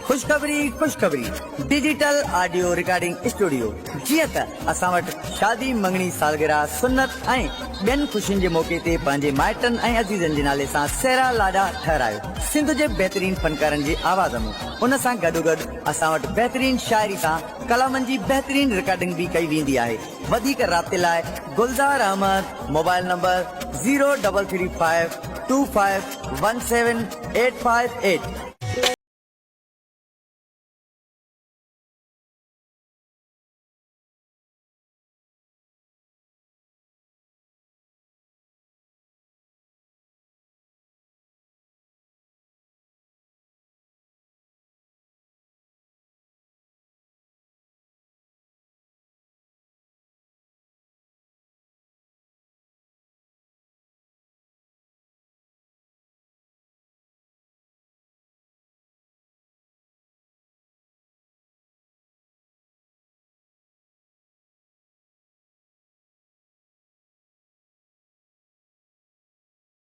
खुशखबरी digital audio recording studio. जीअं त असां वटि शादी मंगणी सालगिरह सुन्नत ऐं ॿियनि ख़ुशियुनि जे मौके ते पंहिंजे माइटनि ऐं अज़ीज़नि जे नाले सां सेरा लाॾा ठहिरायो सिंध जे बहितरीन फनकारनि जी आवाज़ में। उन सां गॾोगॾु असां वटि बहितरीन शाइरी सां कलामनि जी बहितरीन रिकॉर्डिंग भी कई वेंदी आहे। वधीक राब्ते लाइ गुलज़ार अहमद मोबाइल नंबर 0335251785 8